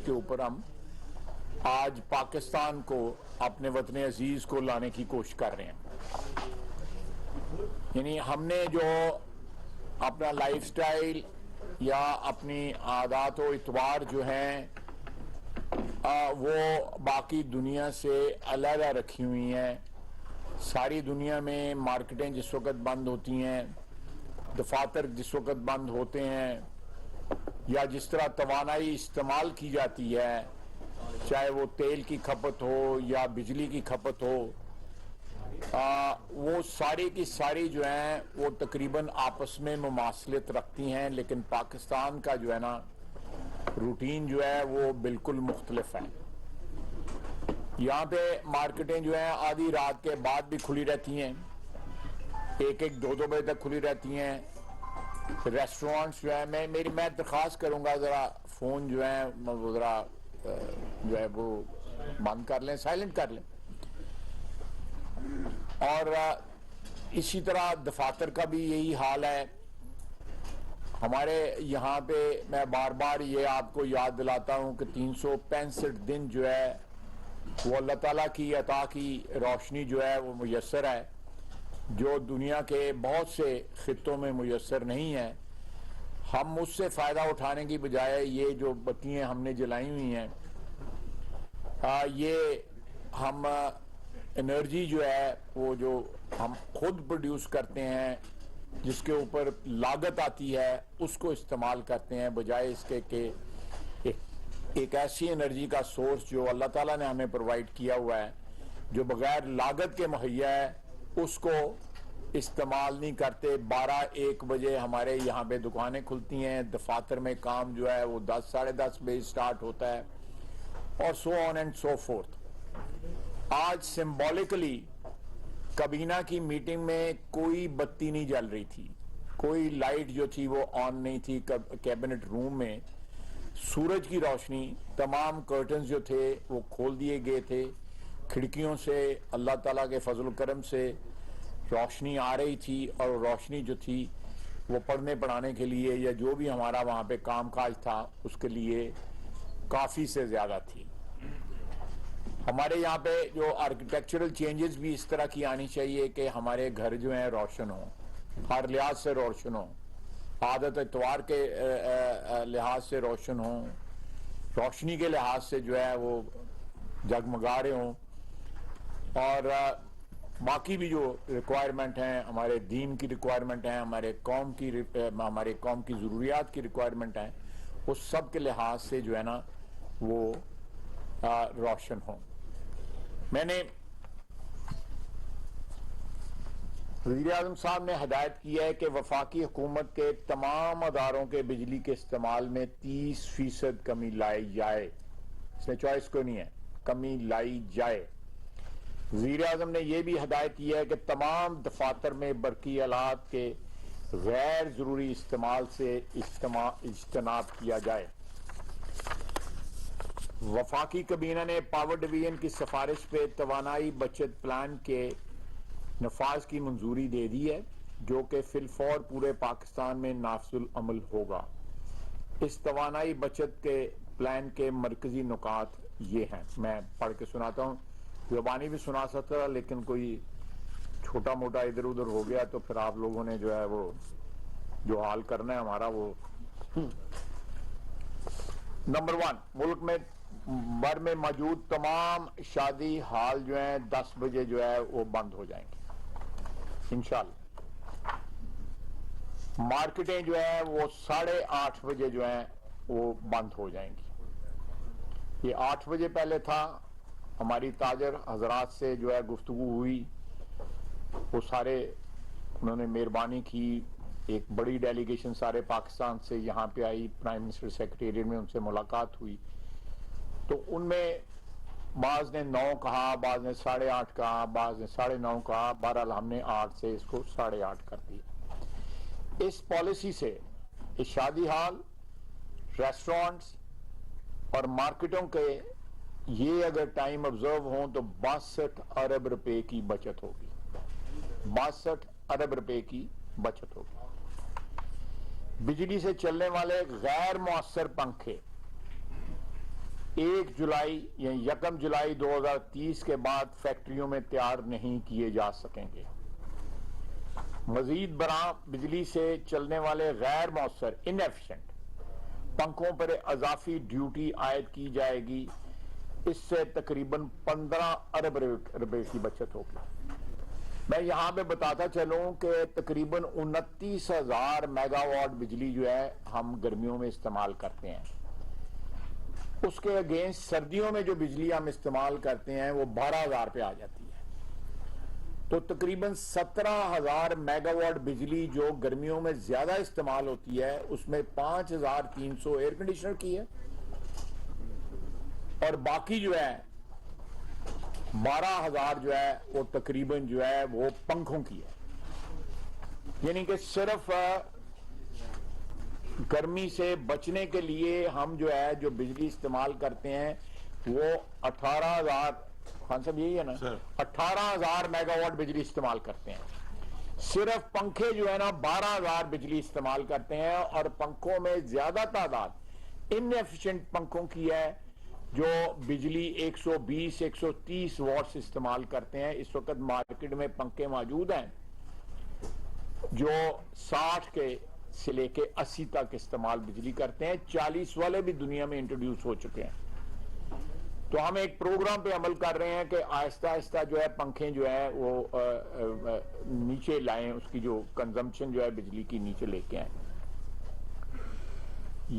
کے اوپر ہم آج پاکستان کو اپنے وطن عزیز کو لانے کی کوشش کر رہے ہیں. یعنی ہم نے جو اپنا لائف سٹائل یا اپنی عادات و اعتبار جو ہیں وہ باقی دنیا سے علیحدہ رکھی ہوئی ہیں. ساری دنیا میں مارکیٹیں جس وقت بند ہوتی ہیں، دفاتر جس وقت بند ہوتے ہیں، یا جس طرح توانائی استعمال کی جاتی ہے، چاہے وہ تیل کی کھپت ہو یا بجلی کی کھپت ہو، وہ ساری کی ساری جو ہیں وہ تقریباً آپس میں مماثلت رکھتی ہیں. لیکن پاکستان کا جو ہے نا روٹین جو ہے وہ بالکل مختلف ہے. یہاں پہ مارکیٹیں جو ہیں آدھی رات کے بعد بھی کھلی رہتی ہیں، 1-2 بجے تک کھلی رہتی ہیں. ریسٹورانٹس جو ہے میں درخواست کروں گا ذرا فون جو ہے وہ ذرا جو ہے وہ بند کر لیں، سائلنٹ کر لیں. اور اسی طرح دفاتر کا بھی یہی حال ہے. ہمارے یہاں پہ میں بار بار یہ آپ کو یاد دلاتا ہوں کہ 365 دن جو ہے وہ اللہ تعالیٰ کی عطا کی روشنی جو ہے وہ میسر ہے، جو دنیا کے بہت سے خطوں میں میسر نہیں ہے. ہم اس سے فائدہ اٹھانے کی بجائے یہ جو بتیاں ہم نے جلائی ہوئی ہیں، یہ ہم انرجی جو ہے وہ جو ہم خود پروڈیوس کرتے ہیں، جس کے اوپر لاگت آتی ہے، اس کو استعمال کرتے ہیں، بجائے اس کے کہ ایک ایسی انرجی کا سورس جو اللہ تعالیٰ نے ہمیں پرووائڈ کیا ہوا ہے، جو بغیر لاگت کے مہیا ہے، اس کو استعمال نہیں کرتے. 12-1 بجے ہمارے یہاں پہ دکانیں کھلتی ہیں، دفاتر میں کام جو ہے وہ 10-10:30 بجے سٹارٹ ہوتا ہے، اور so on and so forth. آج سمبولکلی کابینہ کی میٹنگ میں کوئی بتی نہیں جل رہی تھی، کوئی لائٹ جو تھی وہ آن نہیں تھی کیبنٹ روم میں. سورج کی روشنی، تمام کرٹنز جو تھے وہ کھول دیے گئے تھے، کھڑکیوں سے اللہ تعالیٰ کے فضل و کرم سے روشنی آ رہی تھی، اور روشنی جو تھی وہ پڑھنے پڑھانے کے لیے یا جو بھی ہمارا وہاں پہ کام کاج تھا اس کے لیے کافی سے زیادہ تھی. ہمارے یہاں پہ جو آرکیٹیکچرل چینجز بھی اس طرح کی آنی چاہیے کہ ہمارے گھر جو ہیں روشن ہوں، ہر لحاظ سے روشن ہوں، عادت اتوار کے لحاظ سے روشن ہوں، روشنی کے لحاظ سے جو ہے وہ جگمگا رہے ہوں. اور باقی بھی جو ریکوائرمنٹ ہیں، ہمارے دین کی ریکوائرمنٹ ہیں، ہمارے قوم کی ضروریات کی ریکوائرمنٹ ہیں، اس سب کے لحاظ سے جو ہے نا وہ روشن ہوں. میں نے وزیر اعظم صاحب نے ہدایت کی ہے کہ وفاقی حکومت کے تمام اداروں کے بجلی کے استعمال میں 30% کمی لائی جائے. اس میں چوائس کوئی نہیں ہے، کمی لائی جائے. وزیر اعظم نے یہ بھی ہدایت کی ہے کہ تمام دفاتر میں برقی آلات کے غیر ضروری استعمال سے اجتناب کیا جائے. وفاقی کابینہ نے پاور ڈویژن کی سفارش پہ توانائی بچت پلان کے نفاذ کی منظوری دے دی ہے، جو کہ فی الفور پورے پاکستان میں نافذ العمل ہوگا. اس توانائی بچت کے پلان کے مرکزی نکات یہ ہیں. میں پڑھ کے سناتا ہوں، زبانی بھی سنا سکتا تھا لیکن کوئی چھوٹا موٹا ادھر ادھر ہو گیا تو پھر آپ لوگوں نے جو ہے وہ جو حال کرنا ہے ہمارا وہ. نمبر 1، ملک میں بھر میں موجود تمام شادی ہال جو ہیں 10 بجے جو ہے وہ بند ہو جائیں گے انشاءاللہ. مارکیٹیں جو ہیں وہ 8:30 بجے جو ہیں وہ بند ہو جائیں گی. یہ 8 بجے پہلے تھا. ہماری تاجر حضرات سے جو ہے گفتگو ہوئی، وہ سارے انہوں نے مہربانی کی، ایک بڑی ڈیلیگیشن سارے پاکستان سے یہاں پہ آئی، پرائم منسٹر سیکریٹریٹ میں ان سے ملاقات ہوئی. تو ان میں بعض نے 9 کہا، بعض نے 8:30 کہا، بعض نے 9:30 کہا. بہرحال ہم نے 8 سے اس کو 8:30 کر دیا. اس پالیسی سے اس شادی ہال، ریسٹورانٹس اور مارکیٹوں کے یہ اگر ٹائم آبزرو ہوں تو 62 ارب روپے کی بچت ہوگی. 62 ارب روپے کی بچت ہوگی. بجلی سے چلنے والے غیر مؤثر پنکھے 1 جولائی یا 1 جولائی 2030 کے بعد فیکٹریوں میں تیار نہیں کیے جا سکیں گے۔ مزید برآں بجلی سے چلنے والے غیر مؤثر انیفیشینٹ پنکھوں پر اضافی ڈیوٹی عائد کی جائے گی۔ اس سے تقریباً 15 ارب روپے کی بچت ہوگی۔ میں یہاں پہ بتاتا چلوں کہ تقریباً 29,000 میگا واٹ بجلی جو ہے ہم گرمیوں میں استعمال کرتے ہیں، اس کے اگینسٹ سردیوں میں جو بجلی ہم استعمال کرتے ہیں وہ 12,000 پہ آ جاتی ہے۔ تو تقریباً 17,000 میگا واٹ بجلی جو گرمیوں میں زیادہ استعمال ہوتی ہے، اس میں 5,300 ایئر کنڈیشنر کی ہے اور باقی جو ہے 12,000 جو ہے وہ تقریباً جو ہے وہ پنکھوں کی ہے۔ یعنی کہ صرف گرمی سے بچنے کے لیے ہم جو ہے جو بجلی استعمال کرتے ہیں وہ 18,000 خان صاحب یہی ہے نا، 18,000 میگا واٹ بجلی استعمال کرتے ہیں۔ صرف پنکھے جو ہے نا 12,000 بجلی استعمال کرتے ہیں، اور پنکھوں میں زیادہ تعداد ان ایفیشینٹ پنکھوں کی ہے جو بجلی 120-130 واٹس استعمال کرتے ہیں۔ اس وقت مارکیٹ میں پنکھے موجود ہیں جو 60 کے سے لے کے 80 تک استعمال بجلی کرتے ہیں، 40 والے بھی دنیا میں انٹروڈیوس ہو چکے ہیں۔ تو ہم ایک پروگرام پہ عمل کر رہے ہیں کہ آہستہ آہستہ جو ہے پنکھے جو ہے وہ نیچے لائیں، اس کی جو کنزمپشن جو ہے بجلی کی نیچے لے کے آئیں۔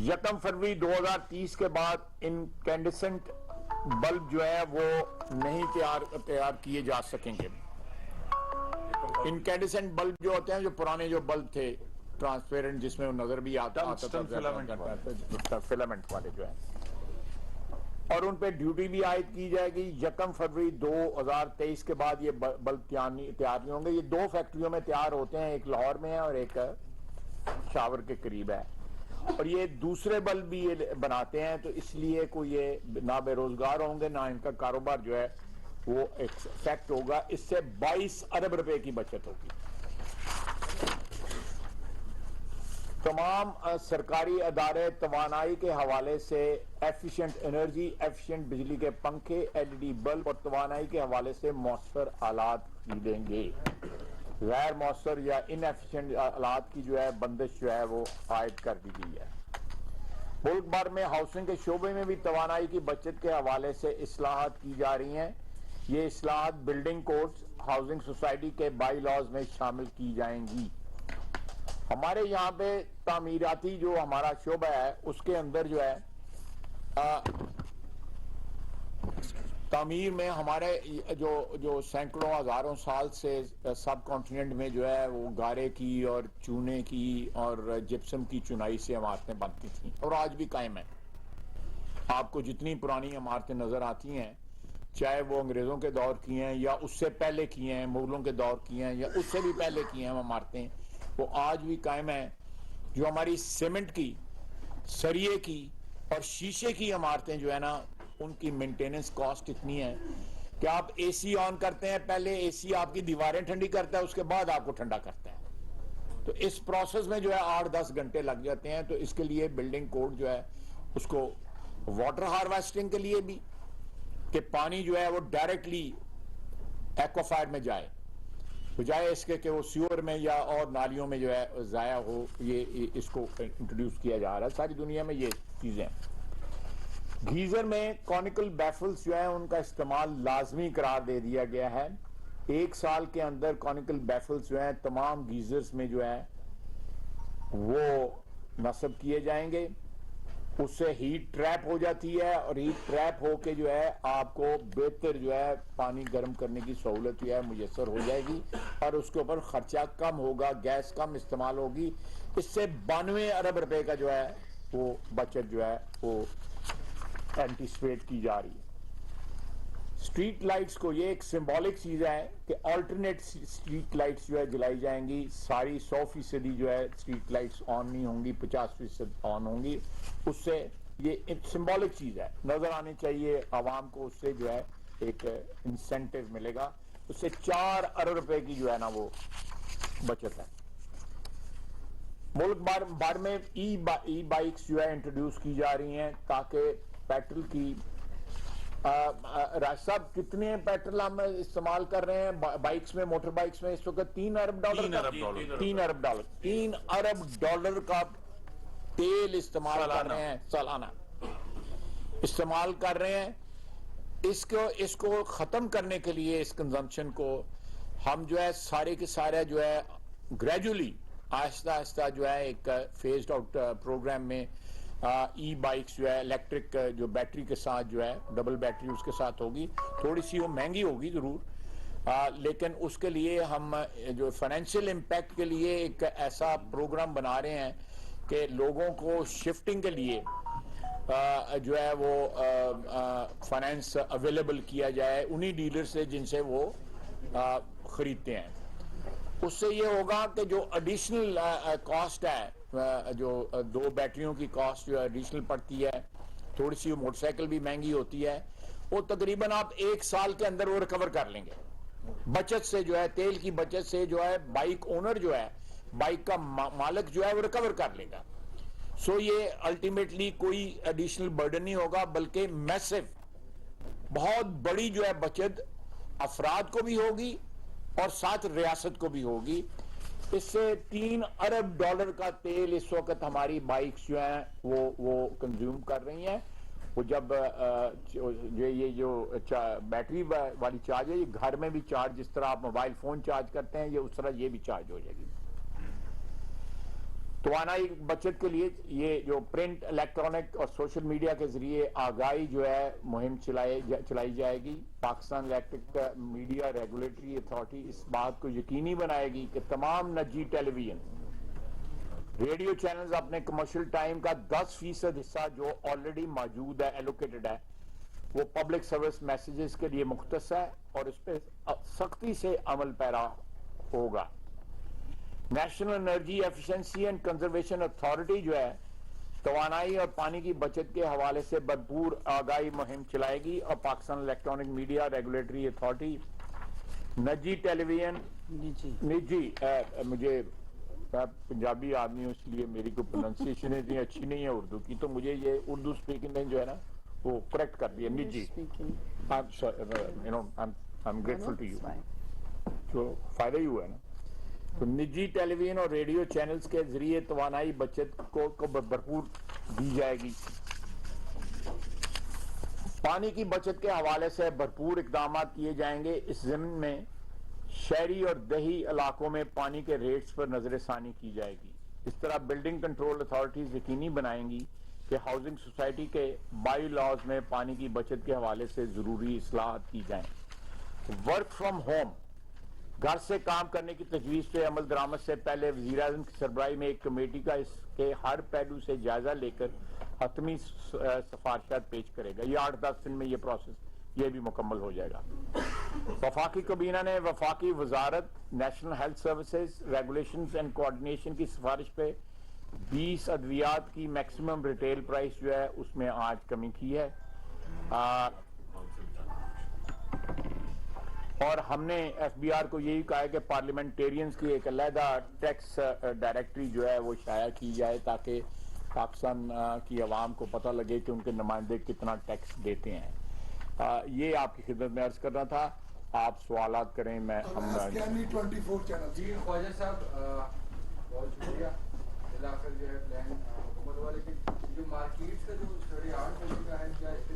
1 فروری 2030 کے بعد انکینڈسنٹ بلب جو ہے وہ نہیں تیار کیے جا سکیں گے۔ انکینڈسنٹ بلب جو ہوتے ہیں، جو پرانے جو بلب تھے ٹرانسپیرنٹ جس میں نظر بھی آتا تھا، فلامنٹ والے جو ہیں، اور ان پہ ڈیوٹی بھی عائد کی جائے گی۔ 1 فروری 2023 کے بعد یہ بلب تیار نہیں ہوں گے۔ یہ 2 فیکٹریوں میں تیار ہوتے ہیں، ایک لاہور میں ہے اور ایک شاور کے قریب ہے، اور یہ دوسرے بلب بھی یہ بناتے ہیں، تو اس لیے کوئی یہ نہ بے روزگار ہوں گے، نہ ان کا کاروبار جو ہے وہ افیکٹ ہوگا۔ اس سے 22 ارب روپے کی بچت ہوگی۔ تمام سرکاری ادارے توانائی کے حوالے سے ایفیشینٹ انرجی، ایفیشینٹ بجلی کے پنکھے، LED بلب اور توانائی کے حوالے سے مؤثر آلات خریدیں گے۔ غیر مؤثر یا ان ایفیشینٹ آلات کی جو ہے بندش جو ہے وہ عائد کر دی گئی ہے۔ ملک بھر میں ہاؤسنگ کے شعبے میں بھی توانائی کی بچت کے حوالے سے اصلاحات کی جا رہی ہیں۔ یہ اصلاحات بلڈنگ کوڈز، ہاؤسنگ سوسائٹی کے بائی لاز میں شامل کی جائیں گی۔ ہمارے یہاں پہ تعمیراتی جو ہمارا شعبہ ہے اس کے اندر جو ہے تعمیر میں ہمارے جو سینکڑوں ہزاروں سال سے سب کانٹیننٹ میں جو ہے وہ گارے کی اور چونے کی اور جپسم کی چنائی سے عمارتیں بنتی تھیں اور آج بھی قائم ہیں۔ آپ کو جتنی پرانی عمارتیں نظر آتی ہیں، چاہے وہ انگریزوں کے دور کی ہیں یا اس سے پہلے کی ہیں، مغلوں کے دور کی ہیں یا اس سے بھی پہلے کی ہیں عمارتیں، وہ آج بھی قائم ہیں۔ جو ہماری سیمنٹ کی، سریے کی اور شیشے کی عمارتیں جو ہے نا، ان کی مینٹیننس کاسٹ اتنی ہے کہ آپ اے سی آن کرتے ہیں، پہلے اے سی آپ کی دیواریں ٹھنڈی کرتا ہے، اس کے بعد آپ کو ٹھنڈا کرتا ہے۔ تو اس پروسیس میں جو ہے 8-10 گھنٹے لگ جاتے ہیں۔ تو اس کے لیے بلڈنگ کوڈ جو ہے اس کو واٹر ہارویسٹنگ کے لیے بھی، کہ پانی جو ہے وہ ڈائریکٹلی ایکوافائر میں جائے، بجائے اس کے کہ وہ سیور میں یا اور نالیوں میں جو ہے ضائع ہو، یہ اس کو انٹروڈیوس کیا جا رہا ہے۔ ساری دنیا میں یہ چیزیں۔ گیزر میں کونیکل بیفلز جو ہیں ان کا استعمال لازمی قرار دے دیا گیا ہے۔ 1 سال کے اندر کونیکل بیفلز جو ہیں تمام گیزرز میں جو ہے وہ نصب کیے جائیں گے۔ اس سے ہیٹ ٹریپ ہو جاتی ہے، اور ہیٹ ٹریپ ہو کے جو ہے آپ کو بہتر جو ہے پانی گرم کرنے کی سہولت جو ہے میسر ہو جائے گی، اور اس کے اوپر خرچہ کم ہوگا، گیس کم استعمال ہوگی۔ اس سے 92 ارب روپے کا جو ہے وہ بچت جو ہے وہ اینٹیسپیٹ کی جا رہی ہے۔ اسٹریٹ لائٹس کو یہ ایک سمبولک چیز ہے کہ آلٹرنیٹ اسٹریٹ لائٹس جو ہے جلائی جائیں گی۔ ساری 100% جو ہے اسٹریٹ لائٹس آن نہیں ہوں گی، 50% آن ہوں گی۔ اس سے یہ ایک سمبولک چیز ہے، نظر آنی چاہیے عوام کو، اس سے جو ہے ایک انسینٹیو ملے گا۔ اس سے 4 ارب روپے کی جو ہے نا وہ بچت ہے۔ ملک بھر میں ای بائکس جو ہے انٹروڈیوس کی جا رہی ہیں تاکہ پیٹرول کی راج صاحب کتنے پیٹرول ہم استعمال کر رہے ہیں بائکس میں موٹر بائکس میں اس وقت $3 ارب $3 ارب کا تیل استعمال کر رہے ہیں سالانہ استعمال کر رہے ہیں. اس کو ختم کرنے کے لیے اس کنزمپشن کو ہم جو ہے سارے کے سارے جو ہے گریجولی آہستہ آہستہ جو ہے ایک فیزڈ آؤٹ پروگرام میں ای بائکس جو ہے الیکٹرک جو بیٹری کے ساتھ جو ہے ڈبل بیٹری اس کے ساتھ ہوگی, تھوڑی سی وہ مہنگی ہوگی ضرور لیکن اس کے لیے ہم جو فائنینشیل امپیکٹ کے لیے ایک ایسا پروگرام بنا رہے ہیں کہ لوگوں کو شفٹنگ کے لیے جو ہے وہ فائنینس اویلیبل کیا جائے انہی ڈیلر سے جن سے وہ خریدتے ہیں. اس سے یہ ہوگا کہ جو ایڈیشنل کاسٹ ہے جو 2 بیٹریوں کی کاسٹ جو ایڈیشنل پڑتی ہے, تھوڑی سی موٹر سائیکل بھی مہنگی ہوتی ہے, وہ تقریباً آپ 1 سال کے اندر وہ ریکور کر لیں گے بچت سے جو ہے تیل کی بچت سے جو ہے بائک اونر جو ہے بائک کا مالک جو ہے وہ ریکور کر لے گا. سو یہ الٹیمیٹلی کوئی ایڈیشنل برڈن نہیں ہوگا بلکہ میسو بہت بڑی جو ہے بچت افراد کو بھی ہوگی اور ساتھ ریاست کو بھی ہوگی. اس سے $3 ارب کا تیل اس وقت ہماری بائکس جو ہیں وہ کنزیوم کر رہی ہیں. وہ جب یہ جو بیٹری والی چارج ہے یہ گھر میں بھی چارج جس طرح آپ موبائل فون چارج کرتے ہیں یہ اس طرح یہ بھی چارج ہو جائے گی. توانائی بچت کے لیے یہ جو پرنٹ الیکٹرانک اور سوشل میڈیا کے ذریعے آگاہی جو ہے مہم چلائی جائے گی. Pakistan electric media regulatory authority اس بات کو یقینی بنائے گی کہ تمام نجی ٹیلی ویژن ریڈیو چینلز اپنے کمرشل ٹائم کا 10% حصہ جو آلریڈی موجود ہے ایلوکیٹڈ ہے وہ پبلک سروس میسیجز کے لیے مختص ہے اور اس پہ سختی سے عمل پیرا ہوگا. National energy efficiency and conservation authority جو ہے توانائی اور پانی کی بچت کے حوالے سے بھرپور آگاہی مہم چلائے گی اور Pakistan electronic media regulatory authority نجی ٹیلی ویژن نجی مجھے پنجابی آدمی ہوں اس لیے میری کوئی پروننسیشن اتنی اچھی نہیں ہے اردو کی تو مجھے یہ اردو اسپیکنگ جو ہے نا وہ کریکٹ کر دیا نجی. I'm grateful to you. تو فائدہ ہی ہوا ہے نا. تو نجی ٹیلی ویژن اور ریڈیو چینلز کے ذریعے توانائی بچت کو بھرپور دی جائے گی. پانی کی بچت کے حوالے سے بھرپور اقدامات کیے جائیں گے. اس ضمن میں شہری اور دیہی علاقوں میں پانی کے ریٹس پر نظر ثانی کی جائے گی. اس طرح بلڈنگ کنٹرول اتھارٹیز یقینی بنائیں گی کہ ہاؤسنگ سوسائٹی کے بائی لاز میں پانی کی بچت کے حوالے سے ضروری اصلاحات کی جائیں. ورک فرام ہوم گھر سے کام کرنے کی تجویز پہ عمل درآمد سے پہلے وزیر اعظم کی سربراہی میں ایک کمیٹی کا اس کے ہر پہلو سے جائزہ لے کر حتمی سفارشات پیش کرے گا. یہ 8-10 دن میں یہ پروسیس یہ بھی مکمل ہو جائے گا. وفاقی کابینہ نے وفاقی وزارت national health services regulations and coordination کی سفارش پہ 20 ادویات کی میکسیمم ریٹیل پرائس جو ہے اس میں آج کمی کی ہے. اور ہم نے ایف بی آر کو یہی کہا ہے کہ پارلیمنٹیرینز کی ایک علیحدہ ٹیکس ڈائریکٹری جو ہے وہ شائع کی جائے تاکہ پاکستان کی عوام کو پتہ لگے کہ ان کے نمائندے کتنا ٹیکس دیتے ہیں. یہ آپ کی خدمت میں عرض کرنا تھا. آپ سوالات کریں. میں جی خواجہ صاحب بہت شکریہ. جو ہے پلان حکومت والے کی جو مارکیٹ کا جو اسٹڈی آؤٹ ہے کیا اس کے